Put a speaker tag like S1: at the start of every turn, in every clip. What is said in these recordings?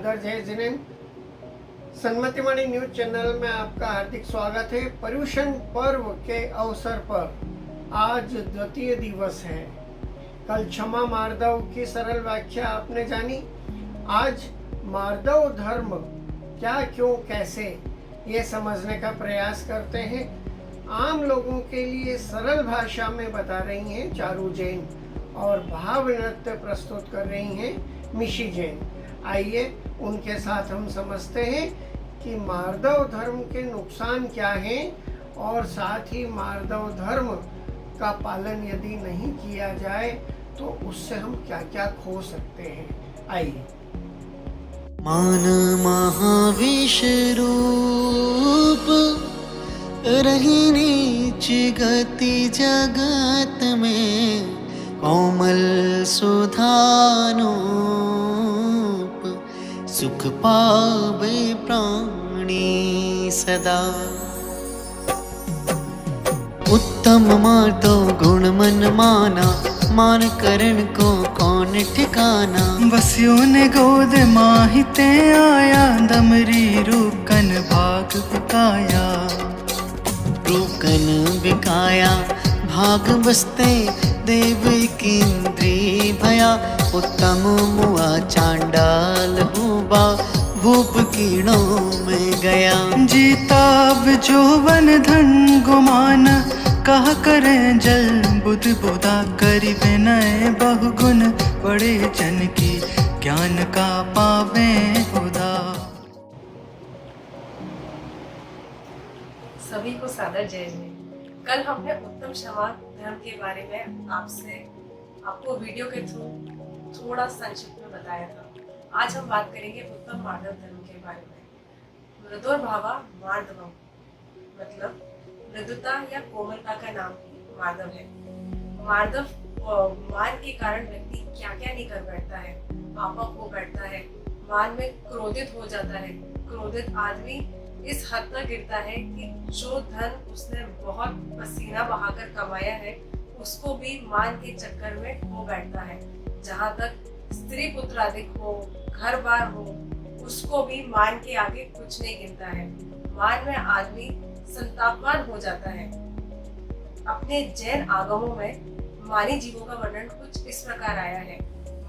S1: आदर जय जिनेन सन्मतिमणि news channel में आपका हार्दिक स्वागत है। पर्युषण पर्व के अवसर पर आज द्वितीय दिवस है। कल क्षमा मार्दव की सरल व्याख्या आपने जानी। आज मार्दव धर्म क्या, क्यों, कैसे, ये समझने का प्रयास करते हैं। आम लोगों के लिए सरल भाषा में बता रही हैं चारू जैन और भाव नृत्य प्रस्तुत कर रही हैं मिशी जैन। आइए उनके साथ हम समझते हैं कि मार्दव धर्म के नुकसान क्या हैं और साथ ही मार्दव धर्म का पालन यदि नहीं किया जाए तो उससे हम क्या क्या खो सकते हैं। आइए।
S2: मान महाविष रूप रही नीच गति जगत में, कोमल सुधानूप सुख पावे प्राणी सदा। उत्तम मार्दव गुण मन माना, मान करण को कौन ठिकाना।
S3: बस्यो ने गोद माहिते आया, दमरी रूकन भाग बिकाया।
S2: रूकन बिकाया भाग बसते, देव की इंद्री भया। उत्तम मुआ चांडाल हुआ, भूप कीड़ों में गया।
S3: जीताब जोवन धन गुमान, कहा करें जल बुध बुधा। करि विनय बहुगुण, बड़े जन की ज्ञान का पावे खुदा।
S4: सभी को सादर जय जय। कल हमने उत्तम क्षमा धर्म के बारे में आपको वीडियो के थ्रू थोड़ा संक्षिप्त में बताया था। आज हम बात करेंगे उत्तम मार्दव धर्म के बारे में। मृदुर्भावा मार्दवम मतलब मृदुता या कोमलता का नाम ही मार्दव है। मान के कारण व्यक्ति क्या क्या नहीं कर बैठता है, पापक हो बैठता है, मान में क्रोधित हो जाता है। क्रोधित आदमी इस हद तक गिरता है कि जो धन उसने बहुत पसीना बहाकर कमाया है उसको भी मान के चक्कर में खो बैठता है। जहाँ तक स्त्री पुत्र अधिक हो, घर बार हो, उसको भी मान के आगे कुछ नहीं गिनता है। मान में आदमी संतापवान हो जाता है। अपने जैन आगमों में मानी जीवों का वर्णन कुछ इस प्रकार आया है।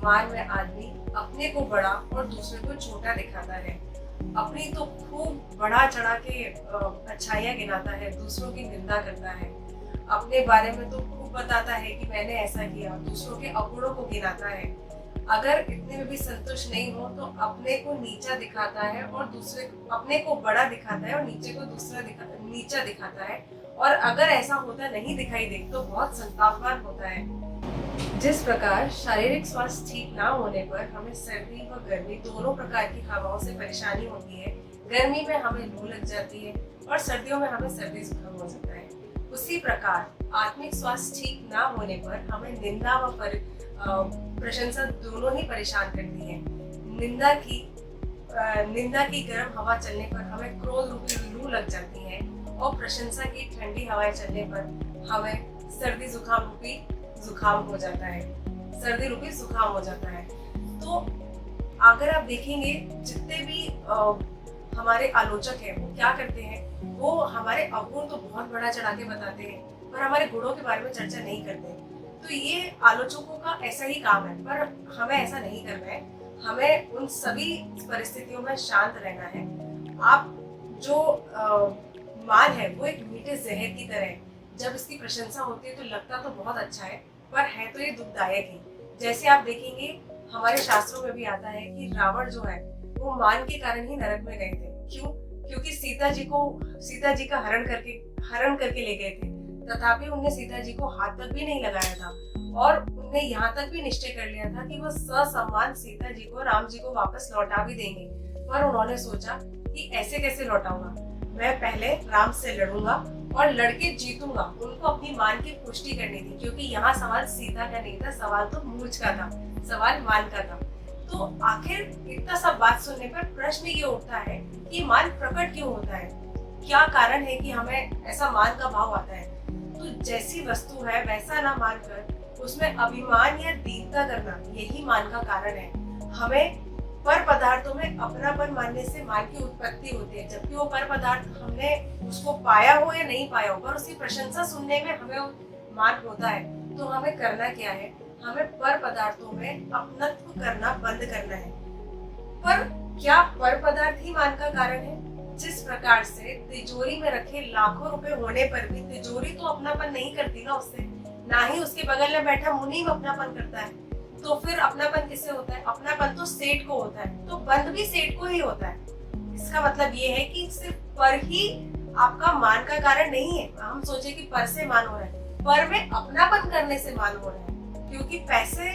S4: मान में आदमी अपने को बड़ा और दूसरे को छोटा दिखाता है। अपनी तो खूब बढ़ा चढ़ा के अच्छाइयाँ गिनाता है, दूसरों की निंदा करता है। अपने बारे में तो खूब बताता है कि मैंने ऐसा किया, दूसरों के अवगुणों को गिनाता है। अगर इतने में भी संतुष्ट नहीं हो तो अपने को नीचा दिखाता है और अपने को बड़ा दिखाता है और नीचा दिखाता है। और अगर ऐसा होता नहीं दिखाई दे तो बहुत संतापवान होता है। जिस प्रकार शारीरिक स्वास्थ्य ठीक ना होने पर हमें सर्दी व गर्मी दोनों प्रकार की हवाओं से परेशानी होती है। गर्मी में हमें लू लग जाती है और सर्दियों में हमें सर्दी जुकाम हो जाता है। उसी प्रकार आत्मिक स्वास्थ्य ठीक ना होने पर हमें निंदा व प्रशंसा दोनों ही परेशान करती है। निंदा की गर्म हवा चलने पर हमें क्रोध रूपी लू लग जाती है और प्रशंसा की ठंडी हवाएं चलने पर हमें सर्दी जुकाम रूपी जुकाम हो जाता है, सर्दी रूपी जुकाम हो जाता है। तो अगर आप देखेंगे जितने भी हमारे आलोचक हैं वो क्या करते हैं, वो हमारे अवगुण तो बहुत बड़ा चढ़ा के बताते हैं पर हमारे गुणों के बारे में चर्चा नहीं करते। तो ये आलोचकों का ऐसा ही काम है, पर हमें ऐसा नहीं करना है। हमें उन सभी परिस्थितियों में शांत रहना है। आप जो मान है वो एक मीठे जहर की तरह है। जब इसकी प्रशंसा होती है तो लगता तो बहुत अच्छा है पर है तो ये दुखदायक ही। जैसे आप देखेंगे हमारे शास्त्रों में भी आता है कि रावण जो है वो मान के कारण ही नरक में गए थे। क्यों? क्योंकि सीता जी का हरण करके ले गए थे, तथापि उन्हें सीता जी को हाथ तक भी नहीं लगाया था और उन्हें यहाँ तक भी निश्चय कर लिया था कि वह ससम्मान सीता जी को राम जी को वापस लौटा भी देंगे। पर उन्होंने सोचा कि ऐसे कैसे लौटाऊंगा, मैं पहले राम से लड़ूंगा और लड़के जीतूंगा। उनको अपनी मान की पुष्टि करनी थी क्योंकि यहाँ सवाल सीता का नहीं था, सवाल तो मूर्छ का था, सवाल मान का था। तो आखिर इतना सब बात सुनने पर प्रश्न ये उठता है कि मान प्रकट क्यों होता है, क्या कारण है कि हमें ऐसा मान का भाव आता है। तो जैसी वस्तु है वैसा ना मानकर उसमें अभिमान या दीनता करना, यही मान का कारण है। हमें पर पदार्थों में अपनापन मानने से मान की उत्पत्ति होती है, जबकि वो पर पदार्थ हमने उसको पाया हो या नहीं पाया हो, पर उसकी प्रशंसा सुनने में हमें मान होता है। तो हमें करना क्या है, हमें पर पदार्थों में अपनत्व करना बंद करना है। पर क्या पर पदार्थ ही मान का कारण है? जिस प्रकार से तिजोरी में रखे लाखों रुपए होने पर भी तिजोरी तो अपनापन नहीं करती ना उससे, ना ही उसके बगल में बैठा मुनीम अपनापन करता है। तो फिर अपनापन किससे होता है? अपनापन तो सेठ को होता है, तो बंद भी सेठ को ही होता है। इसका मतलब ये है कि सिर्फ पर ही आपका मान का कारण नहीं है। हम सोचे कि पर से मान हो रहा है, पर में अपनापन करने से मान हो रहा है, क्योंकि पैसे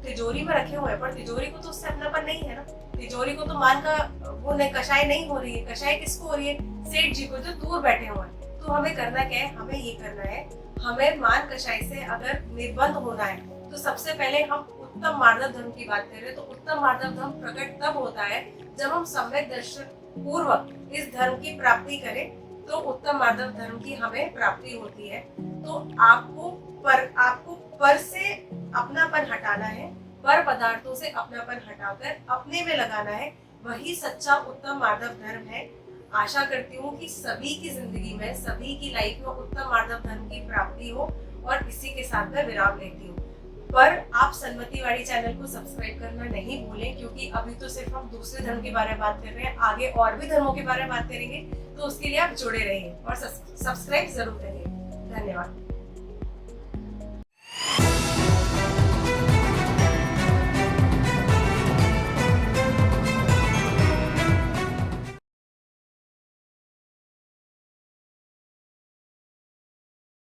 S4: तिजोरी में रखे हुए हैं, पर तिजोरी को तो उससे अपनापन नहीं है ना। तिजोरी को तो मान का वो नहीं, कषाय नहीं हो रही है। कषाय किसको हो रही है? सेठ जी को, जो दूर बैठे हुए हैं। तो हमें करना क्या है? हमें ये करना है, हमें मान कषाय से अगर निर्बंध होना है तो सबसे पहले हम उत्तम मार्दव धर्म की बात करें तो उत्तम मार्दव धर्म प्रकट तब होता है जब हम सम्यक दर्शन पूर्वक इस धर्म की प्राप्ति करें, तो उत्तम मार्दव धर्म की हमें प्राप्ति होती है। तो आपको पर से अपनापन हटाना है, पर पदार्थों से अपनापन हटाकर अपने में लगाना है, वही सच्चा उत्तम मार्दव धर्म है। आशा करती हूँ कि सभी की जिंदगी में, सभी की लाइफ में उत्तम मार्दव धर्म की प्राप्ति हो, और इसी के साथ मैं विराम लेती हूँ। पर आप सन्मतिवाड़ी चैनल को सब्सक्राइब करना नहीं भूलें, क्योंकि अभी तो सिर्फ हम दूसरे धर्म के बारे में बात कर रहे हैं, आगे और भी धर्मों के बारे में बात करेंगे। तो उसके लिए आप जुड़े रहिए और सब्सक्राइब जरूर करिए। धन्यवाद।